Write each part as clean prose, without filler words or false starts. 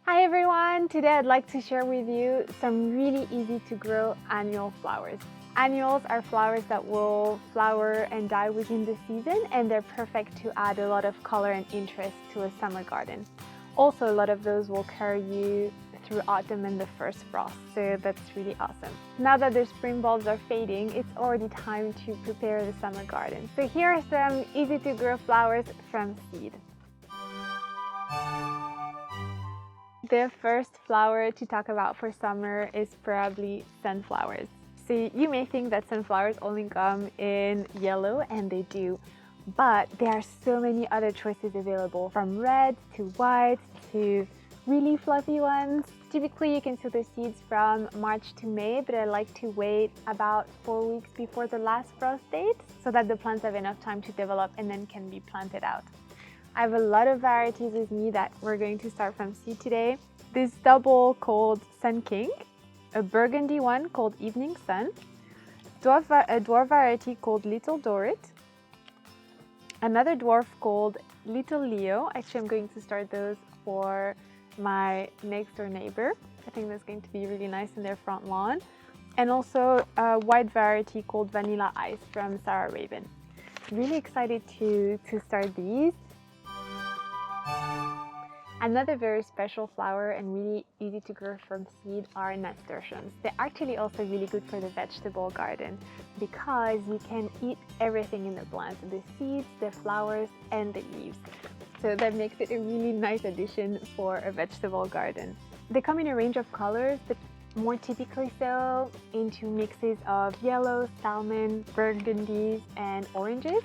Hi everyone! Today I'd like to share with you some really easy to grow annual flowers. Annuals are flowers that will flower and die within the season, and they're perfect to add a lot of color and interest to a summer garden. Also, a lot of those will carry you through autumn and the first frost, so that's really awesome. Now that the spring bulbs are fading, it's already time to prepare the summer garden. So here are some easy to grow flowers from seed. The first flower to talk about for summer is probably sunflowers. So you may think that sunflowers only come in yellow, and they do, but there are so many other choices available, from red to white to really fluffy ones. Typically you can sow the seeds from March to May, but I like to wait about 4 weeks before the last frost date so that the plants have enough time to develop and then can be planted out. I have a lot of varieties with me that we're going to start from seed today. This double called Sun King, a burgundy one called Evening Sun, a dwarf variety called Little Dorrit, another dwarf called Little Leo. Actually, I'm going to start those for my next door neighbor. I think that's going to be really nice in their front lawn. And also a white variety called Vanilla Ice from Sarah Raven. Really excited to start these. Another very special flower and really easy to grow from seed are Nasturtiums. They're actually also really good for the vegetable garden because you can eat everything in the plant, the seeds, the flowers, and the leaves. So that makes it a really nice addition for a vegetable garden. They come in a range of colors, but more typically so into mixes of yellow, salmon, burgundies, and oranges,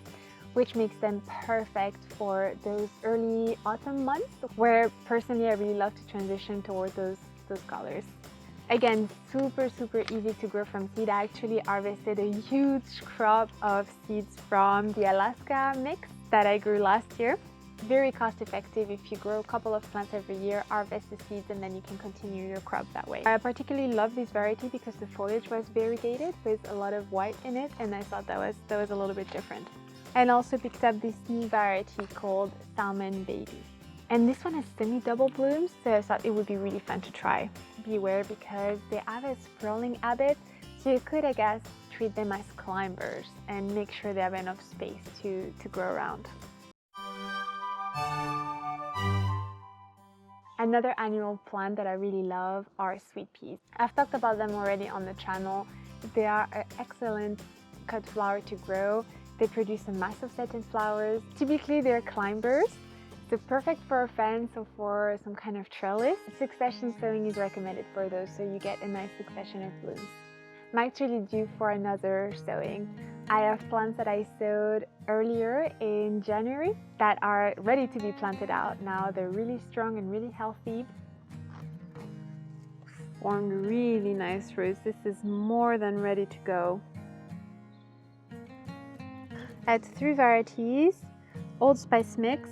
which makes them perfect for those early autumn months, where personally I really love to transition toward those colors. Again, super easy to grow from seed. I actually harvested a huge crop of seeds from the Alaska mix that I grew last year. Very cost effective. If you grow a couple of plants every year, harvest the seeds, and then you can continue your crop that way. I particularly love this variety because the foliage was variegated with a lot of white in it, and I thought that was a little bit different. And also picked up this new variety called Salmon Baby. And this one has semi-double blooms, so I thought it would be really fun to try. Beware, because they have a sprawling habit, so you could, I guess, treat them as climbers and make sure they have enough space to grow around. Another annual plant that I really love are sweet peas. I've talked about them already on the channel. They are an excellent cut flower to grow. They produce a massive set of flowers. Typically they're climbers, so perfect for a fence or for some kind of trellis. Succession sowing is recommended for those, so you get a nice succession of blooms. I'm actually due for another sowing. I have plants that I sowed earlier in January that are ready to be planted out now. They're really strong and really healthy. Formed really nice roots. This is more than ready to go. I had 3 varieties, Old Spice Mix,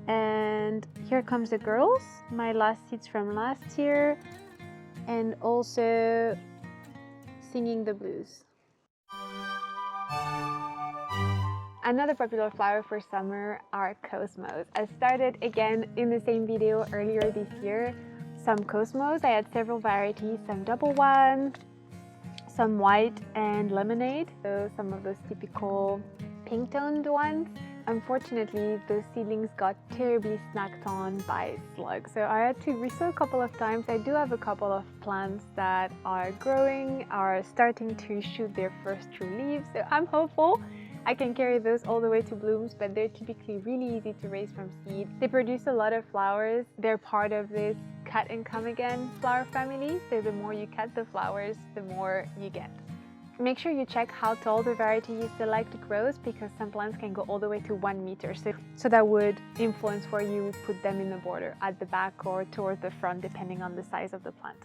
and Here Comes the Girls, my last seeds from last year, and also Singing the Blues. Another popular flower for summer are cosmos. I started again in the same video earlier this year. Some cosmos, I had several varieties, some double one, some white and lemonade, so some of those typical pink toned ones. Unfortunately, those seedlings got terribly snacked on by slugs, so I had to resow a couple of times. I do have a couple of plants that are growing, are starting to shoot their first true leaves, so I'm hopeful I can carry those all the way to blooms, but they're typically really easy to raise from seed. They produce a lot of flowers. They're part of this cut and come again flower family, so the more you cut the flowers, the more you get. Make sure you check how tall the variety you select grows, because some plants can go all the way to 1 meter, so that would influence where you would put them in the border, at the back or towards the front, depending on the size of the plant.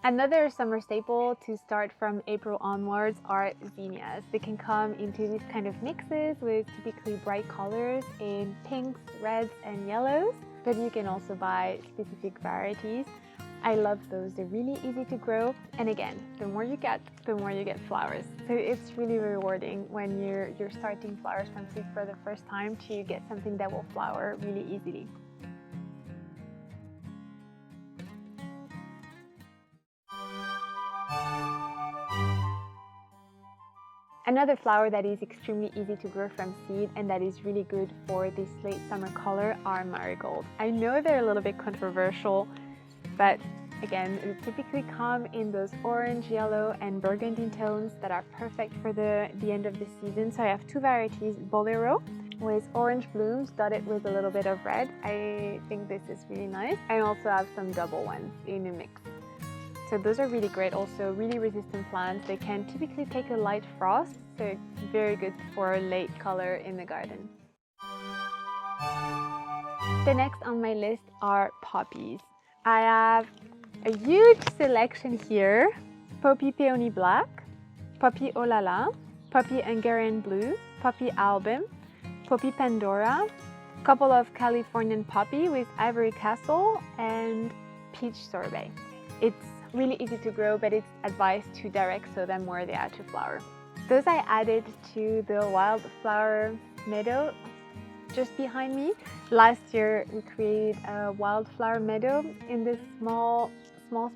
Another summer staple to start from April onwards are zinnias. They can come into these kind of mixes with typically bright colors in pinks, reds, and yellows, but you can also buy specific varieties. I love those. They're really easy to grow. And again, the more you get flowers. So it's really rewarding when you're starting flowers from seed for the first time to get something that will flower really easily. Another flower that is extremely easy to grow from seed and that is really good for this late summer color are marigolds. I know they're a little bit controversial, but again, they typically come in those orange, yellow, and burgundy tones that are perfect for the end of the season. So I have two varieties, Bolero with orange blooms dotted with a little bit of red. I think this is really nice. I also have some double ones in a mix. So those are really great, also really resistant plants. They can typically take a light frost, so very good for late color in the garden. The next on my list are poppies. I have a huge selection here: Poppy Peony Black, Poppy Olala, Poppy Hungarian Blue, Poppy Album, Poppy Pandora, a couple of Californian poppy with Ivory Castle, and Peach Sorbet. It's really easy to grow, but it's advised to direct sow them where they are to flower. Those I added to the wildflower meadow just behind me. Last year we created a wildflower meadow in this small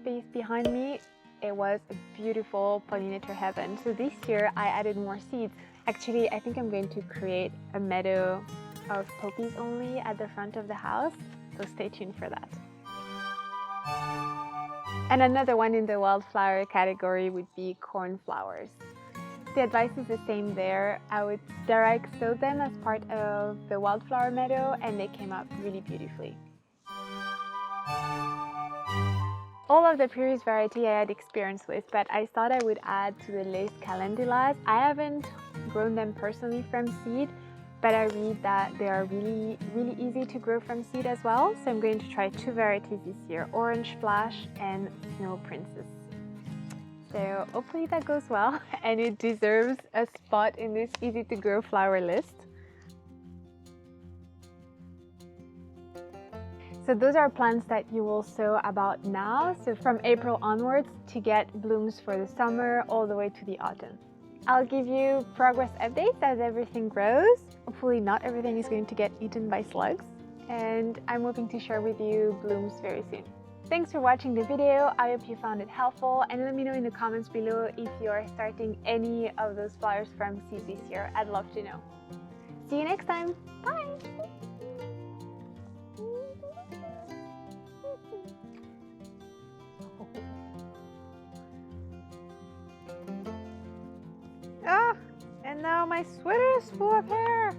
space behind me. It was a beautiful pollinator heaven. So this year I added more seeds. Actually, I think I'm going to create a meadow of poppies only at the front of the house, so stay tuned for that. And another one in the wildflower category would be cornflowers. The advice is the same there. I would direct sow them as part of the wildflower meadow, and they came up really beautifully. All of the previous variety I had experience with, but I thought I would add to the list Calendulas. I haven't grown them personally from seed, but I read that they are really easy to grow from seed as well. So I'm going to try two varieties this year, Orange Flash and Snow Princess. So hopefully that goes well, and it deserves a spot in this easy to grow flower list. So those are plants that you will sow about now, so from April onwards, to get blooms for the summer all the way to the autumn. I'll give you progress updates as everything grows. Hopefully not everything is going to get eaten by slugs, and I'm hoping to share with you blooms very soon. Thanks for watching the video. I hope you found it helpful, and let me know in the comments below if you are starting any of those flowers from seed this year. I'd love to know. See you next time. Bye! Ah, and now my sweater is full of hair.